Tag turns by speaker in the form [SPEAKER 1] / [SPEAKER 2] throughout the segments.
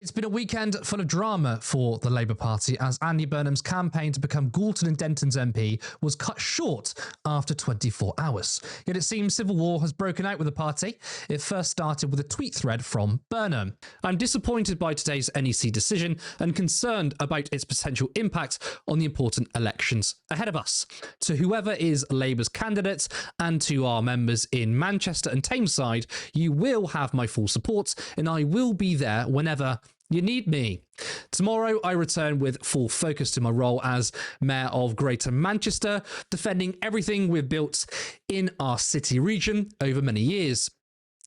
[SPEAKER 1] It's been a weekend full of drama for the Labour Party as Andy Burnham's campaign to become Gorton and Denton's MP was cut short after 24 hours. Yet it seems civil war has broken out with the party. It first started with a tweet thread from Burnham. "I'm disappointed by today's NEC decision and concerned about its potential impact on the important elections ahead of us. To whoever is Labour's candidate and to our members in Manchester and Tameside, you will have my full support and I will be there whenever you need me. Tomorrow, I return with full focus to my role as Mayor of Greater Manchester, defending everything we've built in our city region over many years.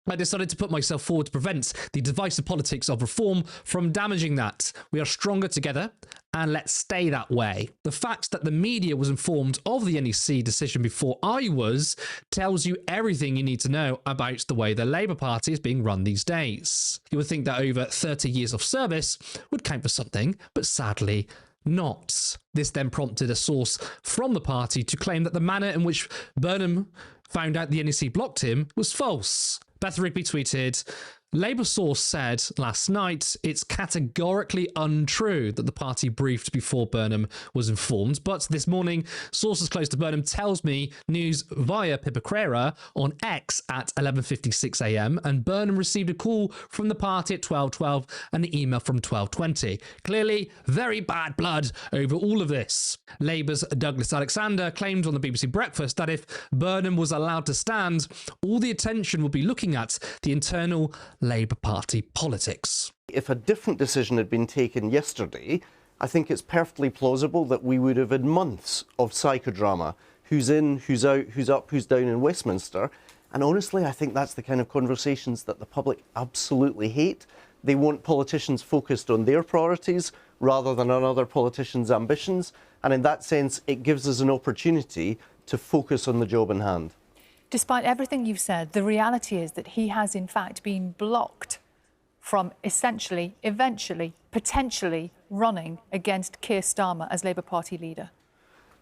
[SPEAKER 1] I decided to put myself forward to prevent the divisive politics of reform from damaging that. We are stronger together, and let's stay that way. The fact that the media was informed of the NEC decision before I was tells you everything you need to know about the way the Labour Party is being run these days. You would think that over 30 years of service would count for something, but sadly not. This then prompted a source from the party to claim that the manner in which Burnham found out the NEC blocked him was false. Beth Rigby tweeted, "Labour source said last night it's categorically untrue that the party briefed before Burnham was informed, but this morning, sources close to Burnham tells me news via Pippa Crerar on X at 11:56 a.m. and Burnham received a call from the party at 12:12 and an email from 12:20. Clearly, very bad blood over all of this." Labour's Douglas Alexander claimed on the BBC Breakfast that if Burnham was allowed to stand, all the attention would be looking at the internal Labour Party politics.
[SPEAKER 2] If a different decision had been taken yesterday, I think it's perfectly plausible that we would have had months of psychodrama. Who's in, who's out, who's up, who's down in Westminster. And honestly, I think that's the kind of conversations that the public absolutely hate. They want politicians focused on their priorities rather than on other politicians' ambitions. And in that sense, it gives us an opportunity to focus on the job in hand.
[SPEAKER 3] Despite everything you've said, the reality is that he has in fact been blocked from essentially, eventually, potentially running against Keir Starmer as Labour Party leader.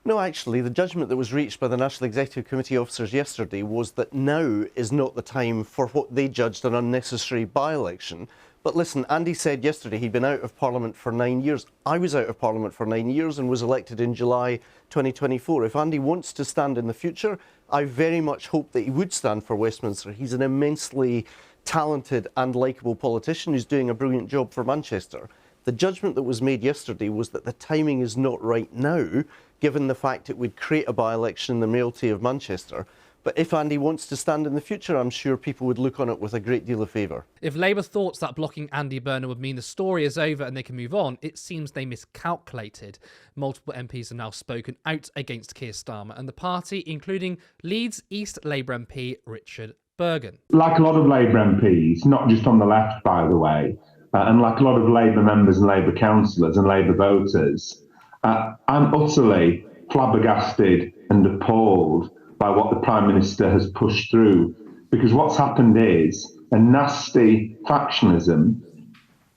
[SPEAKER 2] No, actually, the judgment that was reached by the National Executive Committee officers yesterday was that now is not the time for what they judged an unnecessary by-election. But listen, Andy said yesterday he'd been out of Parliament for 9 years. I was out of Parliament for 9 years and was elected in July 2024. If Andy wants to stand in the future, I very much hope that he would stand for Westminster. He's an immensely talented and likeable politician who's doing a brilliant job for Manchester. The judgment that was made yesterday was that the timing is not right now, given the fact it would create a by-election in the mayoralty of Manchester. But if Andy wants to stand in the future, I'm sure people would look on it with a great deal of favour.
[SPEAKER 1] If Labour thought that blocking Andy Burnham would mean the story is over and they can move on, it seems they miscalculated. Multiple MPs have now spoken out against Keir Starmer and the party, including Leeds East Labour MP Richard Bergen.
[SPEAKER 4] Like a lot of Labour MPs, not just on the left, by the way, and like a lot of Labour members and Labour councillors and Labour voters, I'm utterly flabbergasted and appalled by what the Prime Minister has pushed through. Because what's happened is a nasty factionism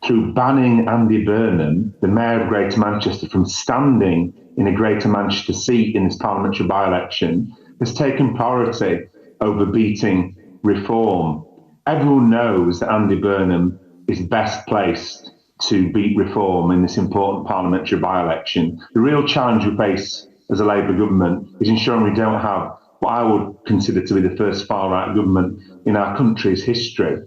[SPEAKER 4] through banning Andy Burnham, the Mayor of Greater Manchester, from standing in a Greater Manchester seat in this parliamentary by-election has taken priority over beating reform. Everyone knows that Andy Burnham is best placed to beat reform in this important parliamentary by-election. The real challenge we face as a Labour government is ensuring we don't have what I would consider to be the first far-right government in our country's history.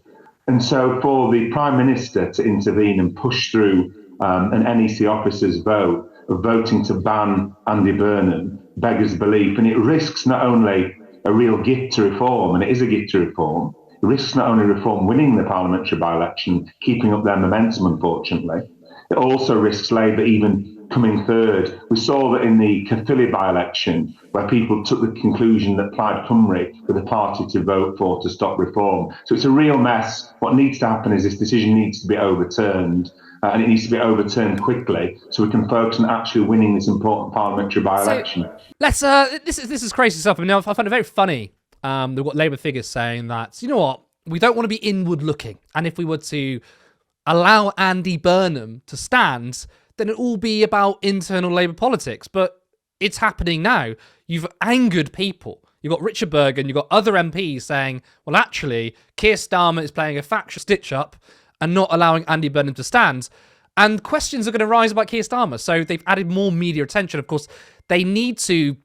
[SPEAKER 4] And so for the Prime Minister to intervene and push through an NEC officer's vote of voting to ban Andy Burnham beggars belief. And it risks not only a real gift to reform, and it is a gift to reform, it risks not only reform winning the parliamentary by-election, keeping up their momentum, unfortunately, it also risks Labour even coming third. We saw that in the Caerphilly by-election, where people took the conclusion that Plaid Cymru were the party to vote for to stop reform. So it's a real mess. What needs to happen is this decision needs to be overturned, and it needs to be overturned quickly so we can focus on actually winning this important parliamentary by-election.
[SPEAKER 1] So let's this is crazy stuff. I mean, I find it very funny. We've got Labour figures saying that, you know what, we don't want to be inward looking, and if we were to allow Andy Burnham to stand, then it'll all be about internal Labour politics. But it's happening now. You've angered people. You've got Richard Bergen, you've got other MPs saying, well, actually, Keir Starmer is playing a faction stitch-up, and not allowing Andy Burnham to stand. And questions are going to rise about Keir Starmer. So they've added more media attention. Of course, they need to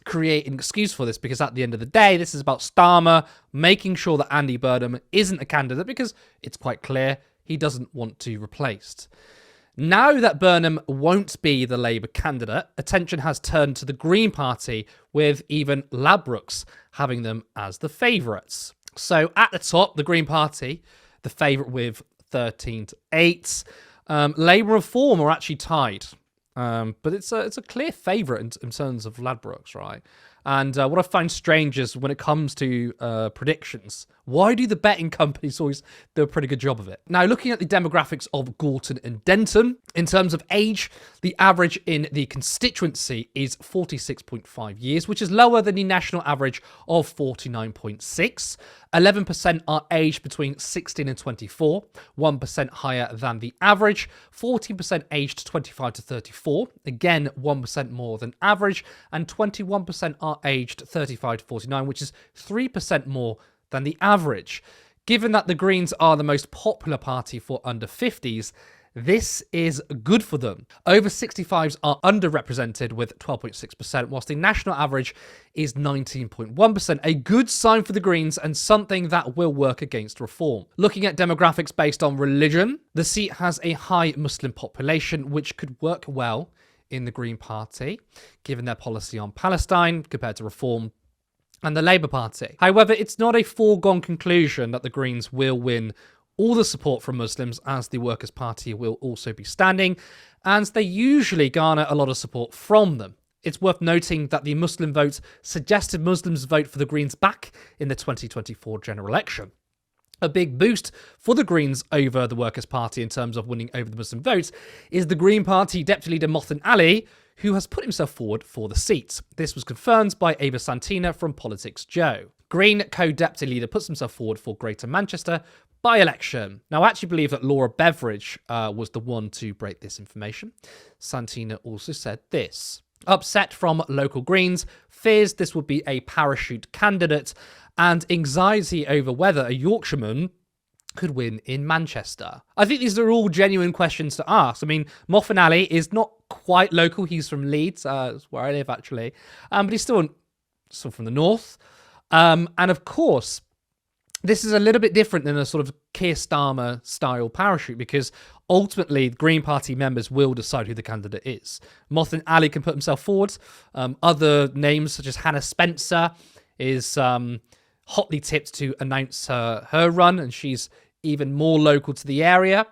[SPEAKER 1] create an excuse for this because at the end of the day, this is about Starmer making sure that Andy Burnham isn't a candidate because it's quite clear he doesn't want to be replaced. Now that Burnham won't be the Labour candidate, attention has turned to the Green Party, with even Ladbrokes having them as the favourites. So at the top, the Green Party, the favourite with 13-8. Labour Reform are actually tied. But it's a clear favourite in terms of Ladbrokes, right? And what I find strange is when it comes to predictions, why do the betting companies always do a pretty good job of it? Now, looking at the demographics of Gorton and Denton, in terms of age, the average in the constituency is 46.5 years, which is lower than the national average of 49.6. 11% are aged between 16 and 24, 1% higher than the average. 14% aged 25 to 34, again 1% more than average. And 21% are aged 35 to 49, which is 3% more than the average. Given that the Greens are the most popular party for under 50s, this is good for them. Over 65s are underrepresented with 12.6%, whilst the national average is 19.1%. A good sign for the Greens and something that will work against reform. Looking at demographics based on religion, the seat has a high Muslim population, which could work well in the Green Party, given their policy on Palestine compared to reform and the Labour Party. However, it's not a foregone conclusion that the Greens will win all the support from Muslims, as the Workers' Party will also be standing, and they usually garner a lot of support from them. It's worth noting that the Muslim vote suggested Muslims vote for the Greens back in the 2024 general election. A big boost for the Greens over the Workers' Party in terms of winning over the Muslim votes is the Green Party Deputy Leader Mohsin Ali, who has put himself forward for the seat. This was confirmed by Ava Santina from Politics Joe. Green co-deputy leader puts himself forward for Greater Manchester by-election. Now, I actually believe that Laura Beveridge was the one to break this information. Santina also said this. Upset from local Greens, fears this would be a parachute candidate, and anxiety over whether a Yorkshireman could win in Manchester. I think these are all genuine questions to ask. I mean, Mohsin Ali is not quite local. He's from Leeds, that's where I live actually, but he's still from the north. And of course, this is a little bit different than a sort of Keir Starmer style parachute, because ultimately Green Party members will decide who the candidate is. Mohsin Ali can put himself forward. Other names such as Hannah Spencer is hotly tipped to announce her run, and she's even more local to the area.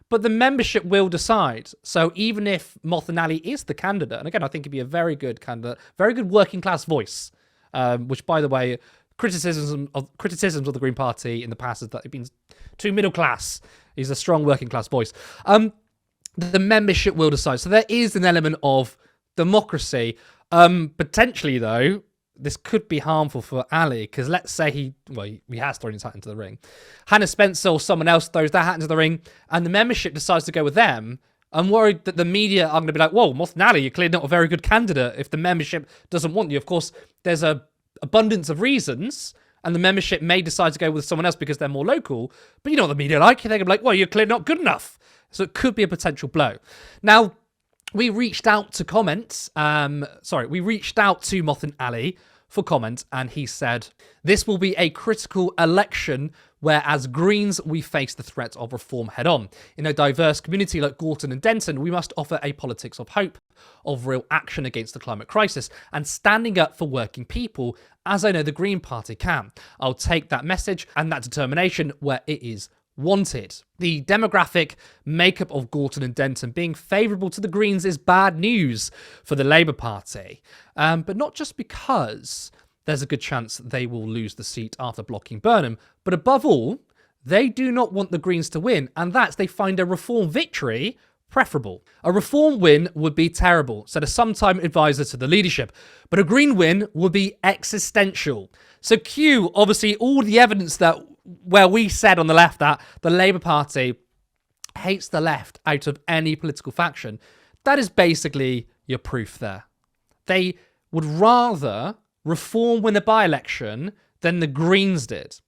[SPEAKER 1] But the membership will decide. So even if Mohsin Ali is the candidate, and again, I think he'd be a very good candidate, very good working class voice, which, by the way, criticisms of the Green Party in the past is that they've been too middle class. He's a strong working class voice. The membership will decide. So there is an element of democracy. Potentially, though, this could be harmful for Ali, because let's say he has thrown his hat into the ring. Hannah Spencer or someone else throws their hat into the ring, and the membership decides to go with them. I'm worried that the media are going to be like, whoa, Mohsin Ali, you're clearly not a very good candidate if the membership doesn't want you. Of course, there's a abundance of reasons, and the membership may decide to go with someone else because they're more local, but you know what the media like. They're going to be like, well, you're clearly not good enough. So it could be a potential blow. Now, we reached out to Mohsin Ali for comment, and he said, this will be a critical election where, as Greens, we face the threat of reform head on. In a diverse community like Gorton and Denton, we must offer a politics of hope, of real action against the climate crisis, and standing up for working people, as I know the Green Party can. I'll take that message and that determination where it is wanted. The demographic makeup of Gorton and Denton being favourable to the Greens is bad news for the Labour Party, but not just because there's a good chance they will lose the seat after blocking Burnham, but above all, they do not want the Greens to win, and that's they find a reform victory preferable. A reform win would be terrible, said a sometime advisor to the leadership, but a Green win would be existential. So cue, obviously, all the evidence that where we said on the left that the Labour Party hates the left out of any political faction. That is basically your proof there. They would rather reform win a by-election than the Greens did,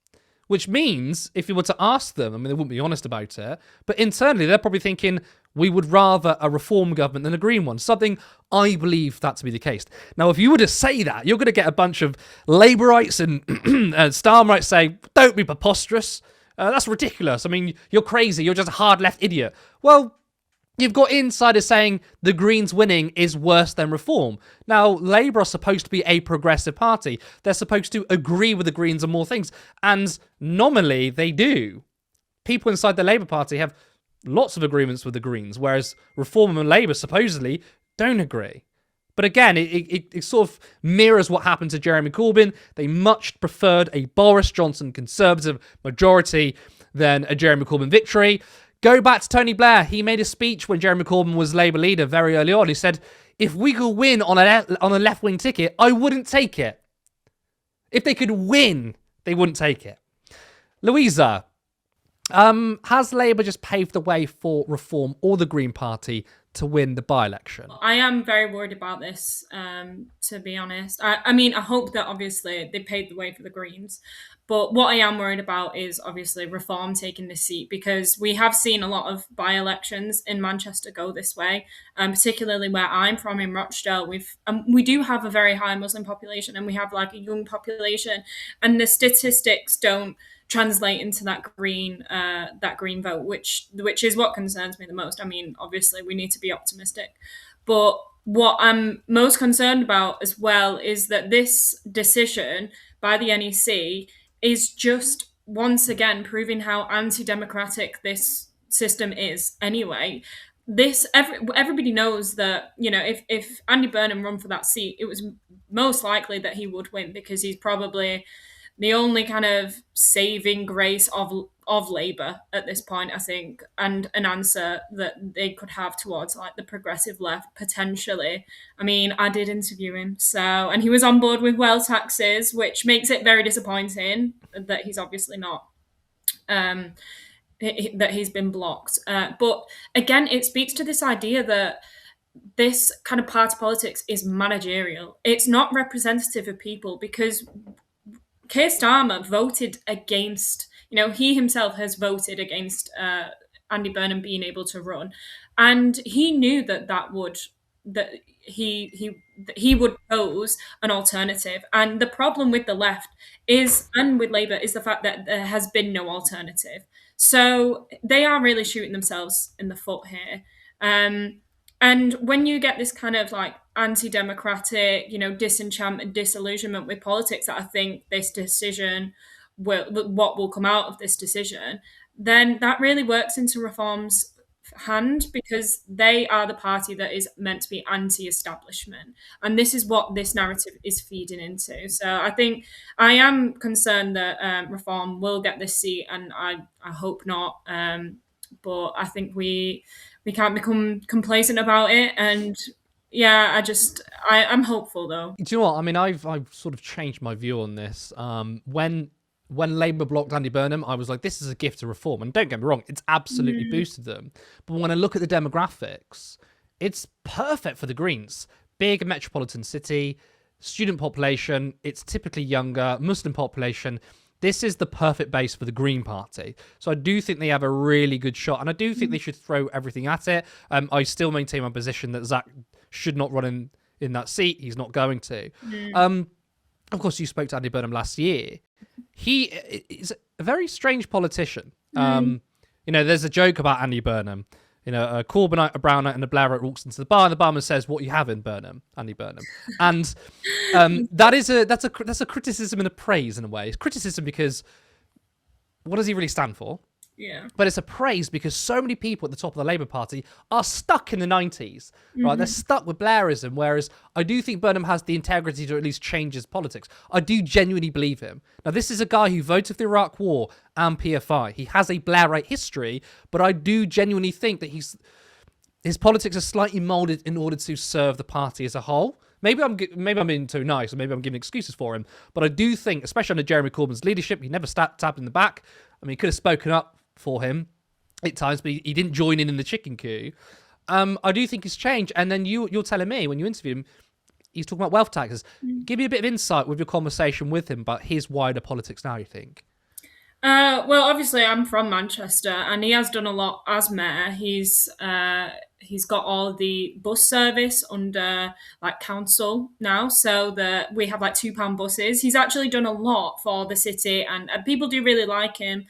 [SPEAKER 1] which means if you were to ask them, I mean, they wouldn't be honest about it, but internally they're probably thinking, we would rather a Reform government than a Green one. Something I believe that to be the case. Now, if you were to say that, you're going to get a bunch of Labourites and Starmerites say, don't be preposterous. That's ridiculous. I mean, you're crazy. You're just a hard left idiot. Well, you've got insiders saying the Greens winning is worse than Reform. Now, Labour are supposed to be a progressive party. They're supposed to agree with the Greens on more things. And nominally, they do. People inside the Labour Party have lots of agreements with the Greens, whereas Reform and Labour supposedly don't agree. But again, it sort of mirrors what happened to Jeremy Corbyn. They much preferred a Boris Johnson Conservative majority than a Jeremy Corbyn victory. Go back to Tony Blair. He made a speech when Jeremy Corbyn was Labour leader very early on. He said, if we could win on a left-wing ticket, I wouldn't take it. If they could win, they wouldn't take it. Louisa, has Labour just paved the way for Reform or the Green Party to win the by-election?
[SPEAKER 5] I am very worried about this, to be honest. I mean, I hope that obviously they paved the way for the Greens. But what I am worried about is obviously Reform taking this seat, because we have seen a lot of by-elections in Manchester go this way, particularly where I'm from in Rochdale. We do have a very high Muslim population and we have like a young population, and the statistics don't translate into that green vote, which is what concerns me the most. I mean, obviously we need to be optimistic, but what I'm most concerned about as well is that this decision by the NEC is just once again proving how anti-democratic this system is anyway. Everybody knows that, you know, if Andy Burnham run for that seat, it was most likely that he would win, because he's probably the only kind of saving grace of Labour at this point, I think, and an answer that they could have towards like the progressive left potentially. I mean, I did interview him, and he was on board with well taxes, which makes it very disappointing that he's obviously not. That he's been blocked. But again, it speaks to this idea that this kind of party politics is managerial. It's not representative of people, because Keir Starmer voted against, you know, he himself has voted against Andy Burnham being able to run. And he knew that he would pose an alternative. And the problem with the left and with Labour is the fact that there has been no alternative. So they are really shooting themselves in the foot here. And when you get this kind of like anti-democratic, you know, disenchantment, disillusionment with politics, that I think this decision what will come out of this decision, then that really works into Reform's hand, because they are the party that is meant to be anti-establishment, and this is what this narrative is feeding into. So I think I am concerned that Reform will get this seat, and I hope not, but I think we can't become complacent about it. And yeah, I'm hopeful though.
[SPEAKER 1] Do you know what I mean? I've sort of changed my view on this. When Labour blocked Andy Burnham, I was like, this is a gift to Reform. And don't get me wrong, it's absolutely boosted them. But when I look at the demographics, it's perfect for the Greens. Big metropolitan city, student population, it's typically younger, Muslim population. This is the perfect base for the Green Party. So I do think they have a really good shot, and I do think they should throw everything at it. I still maintain my position that Zach should not run in that seat. He's not going to. Of course, you spoke to Andy Burnham last year. He is a very strange politician. You know, there's a joke about Andy Burnham. You know, a Corbynite, a Brownite, and a Blairite walks into the bar, and the barman says, "What you have in Burnham, Andy Burnham?" And that's a criticism and a praise in a way. It's criticism because what does he really stand for?
[SPEAKER 5] Yeah.
[SPEAKER 1] But it's a praise because so many people at the top of the Labour Party are stuck in the 90s, right? They're stuck with Blairism, whereas I do think Burnham has the integrity to at least change his politics. I do genuinely believe him. Now, this is a guy who voted for the Iraq War and PFI. He has a Blairite history, but I do genuinely think that his politics are slightly moulded in order to serve the party as a whole. Maybe I'm being too nice, or maybe I'm giving excuses for him, but I do think, especially under Jeremy Corbyn's leadership, he never tapped in the back. I mean, he could have spoken up for him at times, but he didn't join in the chicken coup. I do think it's changed. And then you're telling me when you interviewed him, he's talking about wealth taxes. Give me a bit of insight with your conversation with him about his wider politics now, you think?
[SPEAKER 5] Well, obviously, I'm from Manchester, and he has done a lot as mayor. He's got all the bus service under like council now, so that we have like £2 buses. He's actually done a lot for the city, and people do really like him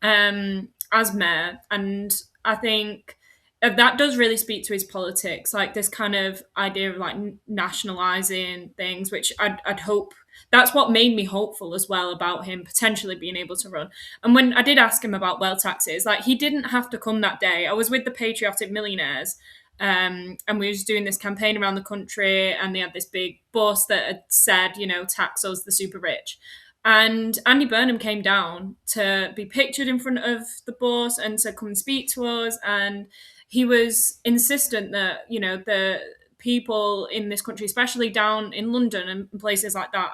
[SPEAKER 5] as mayor. And I think that does really speak to his politics, like this kind of idea of like nationalizing things, which I'd hope that's what made me hopeful as well about him potentially being able to run. And when I did ask him about wealth taxes, like he didn't have to come that day. I was with the Patriotic Millionaires, and we was doing this campaign around the country, and they had this big bus that had said, tax us the super rich. And Andy Burnham came down to be pictured in front of the bus and to come and speak to us. And he was insistent that, the people in this country, especially down in London and places like that,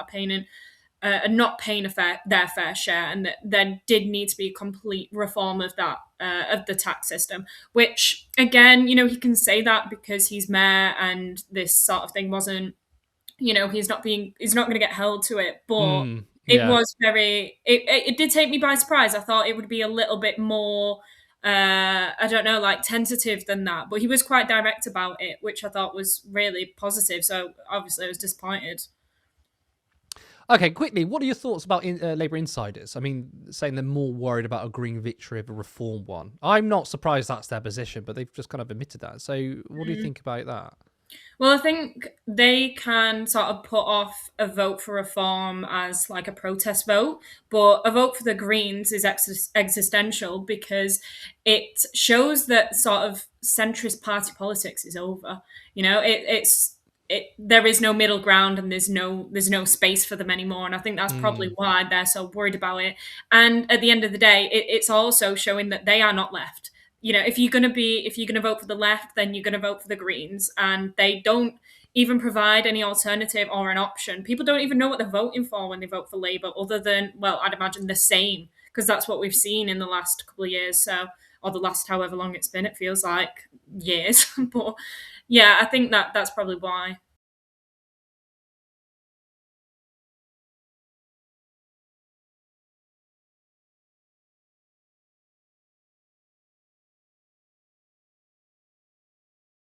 [SPEAKER 5] are not paying their fair share, and that there did need to be a complete reform of that of the tax system. Which again, he can say that because he's mayor, and this sort of thing wasn't, he's not going to get held to it. But it
[SPEAKER 1] Yeah.
[SPEAKER 5] was it did take me by surprise. I thought it would be a little bit more I don't know, like tentative than that, but he was quite direct about it, which I thought was really positive. So obviously I was disappointed.
[SPEAKER 1] Okay, quickly, what are your thoughts about Labour insiders? I mean, saying they're more worried about a Green victory of a Reform one. I'm not surprised that's their position, but they've just kind of admitted that. So what do you think about that?
[SPEAKER 5] Well, I think they can sort of put off a vote for reform as like a protest vote, but a vote for the Greens is existential because it shows that sort of centrist party politics is over. There is no middle ground, and there's no space for them anymore. And I think that's probably why they're so worried about it. And at the end of the day, it's also showing that they are not left. If you're gonna vote for the left, then you're gonna vote for the Greens, and they don't even provide any alternative or an option. People don't even know what they're voting for when they vote for Labour, other than, well, I'd imagine the same, because that's what we've seen in the last couple of years. So, or the last however long it's been, it feels like years. But yeah, I think that's probably why.